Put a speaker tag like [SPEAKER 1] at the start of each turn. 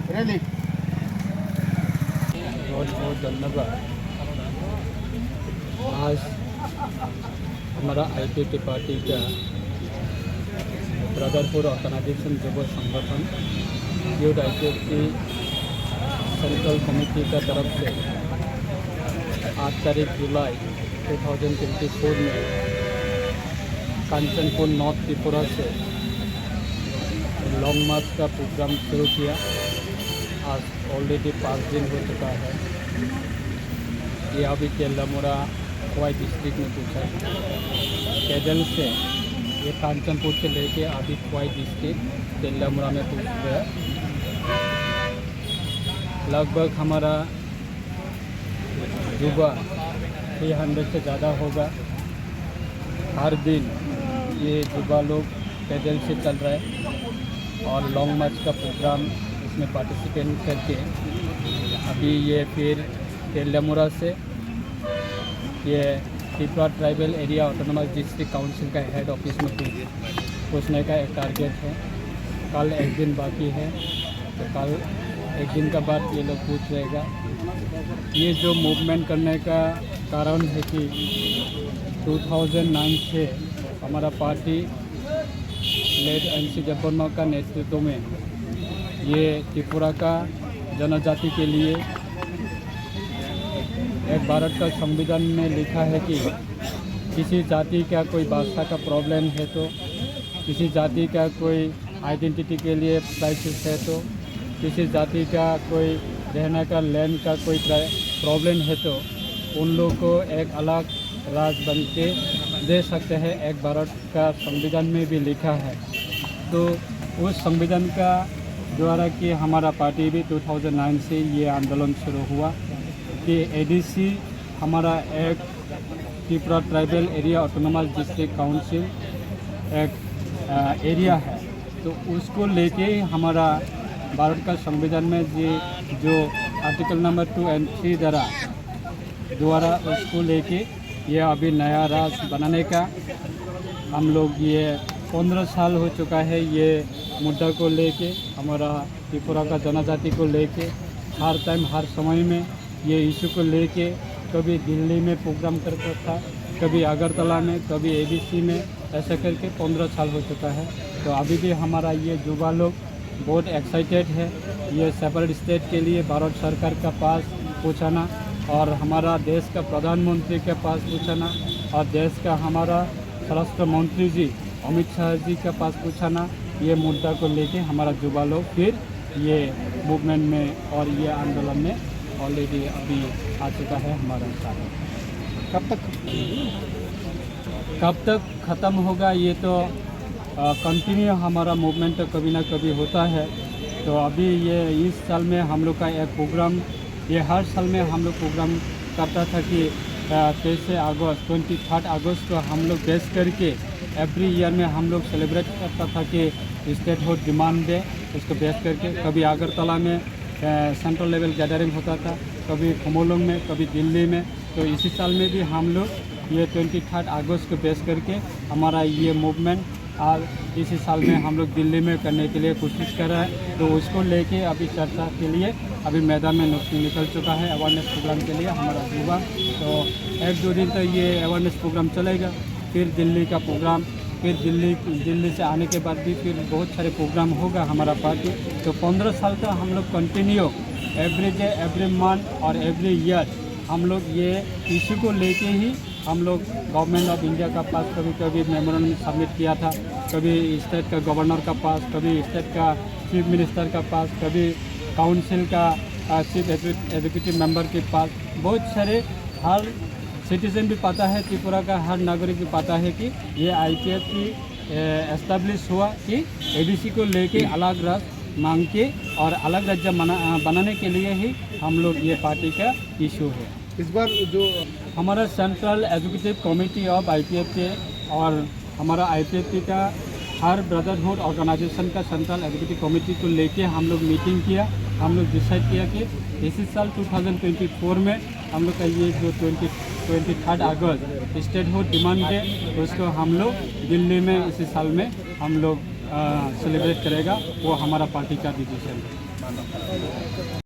[SPEAKER 1] really.
[SPEAKER 2] बहुत बहुत धन्यवाद। आज हमारा IPP पार्टी का ब्रदरहुड ऑर्गेनाइजेशन युवा संगठन यूथ IPP सेंट्रल कमेटी का तरफ से 8 तारीख जुलाई 2024 में कांचनपुर नॉर्थ त्रिपुरा से लॉन्ग मार्च का प्रोग्राम शुरू किया। आज ऑलरेडी 5 दिन हो चुका है। ये अभी तेल्लामुरा खोवाई डिस्ट्रिक्ट में पूछा है। पैदल से ये कांचनपुर से लेके अभी खोवाई डिस्ट्रिक्ट तेल्लामुरा में पूछ गया। लगभग हमारा युवा 300 से ज़्यादा होगा। हर दिन ये युवा लोग पैदल से चल रहे हैं और लॉन्ग मार्च का प्रोग्राम इसमें पार्टिसिपेट करके अभी ये फिर तेल्लामुरा से ये Tripura tribal area autonomous district council का हेड ऑफिस में पूछने का एक टारगेट है। कल एक दिन बाकी है, तो कल एक दिन का बाद ये लोग पूछ रहेगा। ये जो मूवमेंट करने का कारण है कि 2009 से हमारा पार्टी लेड NC जब्बरमा का नेतृत्व में ये त्रिपुरा का जनजाति के लिए एक भारत का संविधान में लिखा है कि किसी जाति का कोई भाषा का प्रॉब्लम है तो, किसी जाति का कोई आइडेंटिटी के लिए क्राइसिस है तो, किसी जाति का कोई रहने का लैंड का कोई प्रॉब्लम है तो उन लोगों को एक अलग राज्य बन के दे सकते हैं। एक भारत का संविधान में भी लिखा है। तो उस संविधान का द्वारा कि हमारा पार्टी भी 2009 से ये आंदोलन शुरू हुआ कि ADC हमारा एक Tripura tribal area autonomous district council एक एरिया है, तो उसको लेके हमारा भारत का संविधान में जो आर्टिकल नंबर 2 और 3 द्वारा उसको लेके ये अभी नया राज्य बनाने का हम लोग ये 15 साल हो चुका है। ये मुद्दा को लेके हमारा त्रिपुरा का जनजाति को लेके हर टाइम हर समय में ये इशू को लेके कभी दिल्ली में प्रोग्राम करता था, कभी अगरतला में, कभी ABC में, ऐसा करके 15 साल हो चुका है। तो अभी भी हमारा ये युवा लोग बहुत एक्साइटेड है ये सेपरेट स्टेट के लिए भारत सरकार का पास पहुँचाना और हमारा देश का प्रधानमंत्री के पास पहुँचाना और देश का हमारा स्वराष्ट्र मंत्री जी अमित शाह जी के पास पूछाना। ये मुद्दा को लेके हमारा युवा लोग फिर ये मूवमेंट में और ये आंदोलन में ऑलरेडी अभी आ चुका है हमारा साथ। कब तक ख़त्म होगा ये तो कंटिन्यू हमारा मूवमेंट तो कभी ना कभी होता है। तो अभी ये इस साल में हम लोग का एक प्रोग्राम, ये हर साल में हम लोग प्रोग्राम करता था कि 23 अगस्त 23 अगस्त को हम लोग बेस करके एवरी ईयर में हम लोग सेलिब्रेट करता था कि स्टेट हुड डिमांड डे, उसको बेस करके कभी अगरतला में सेंट्रल लेवल गैदरिंग होता था, कभी खोमोलोंग में, कभी दिल्ली में। तो इसी साल में भी हम लोग ये 23 अगस्त को बेस करके हमारा ये मूवमेंट आज इसी साल में हम लोग दिल्ली में करने के लिए कोशिश कर रहे हैं। तो उसको लेके अभी चर्चा के लिए अभी मैदान में निकल चुका है अवेयरनेस प्रोग्राम के लिए हमारा युवा। तो 1-2 दिन तो ये अवेयरनेस प्रोग्राम चलेगा, फिर दिल्ली का प्रोग्राम, फिर दिल्ली से आने के बाद भी फिर बहुत सारे प्रोग्राम होगा हमारा पार्टी। तो 15 साल तक हम लोग continue every day, every month और एवरी ईयर हम लोग ये इशू को लेके ही हम लोग गवर्नमेंट ऑफ इंडिया का पास कभी मेमोरेंडम सबमिट किया था, कभी स्टेट का गवर्नर का पास, कभी स्टेट का चीफ मिनिस्टर का पास, कभी काउंसिल का चीफ एग्जीक्यूटिव मेंबर के पास। बहुत सारे हर सिटीजन भी पता है, त्रिपुरा का हर नागरिक भी पता है कि ये IPF की एस्टेब्लिश हुआ कि ADC को लेके अलग राज्य मांग के और अलग राज्य बनाने के लिए ही हम लोग ये पार्टी का इशू है।
[SPEAKER 1] इस बार जो
[SPEAKER 2] हमारा central executive committee of IPF के और हमारा IPF का हर ब्रदरहुड ऑर्गेनाइजेशन का सेंट्रल एग्जीक्यूटिव कमेटी को लेके हम लोग मीटिंग किया। हम लोग डिसाइड किया कि इसी साल 2024 में हम लोग का ये जो 23 अगस्त स्टेटहुड डिमांड डे, उसको हम लोग दिल्ली में इसी साल में हम लोग सेलिब्रेट करेगा। वो हमारा पार्टी का डिसीजन है।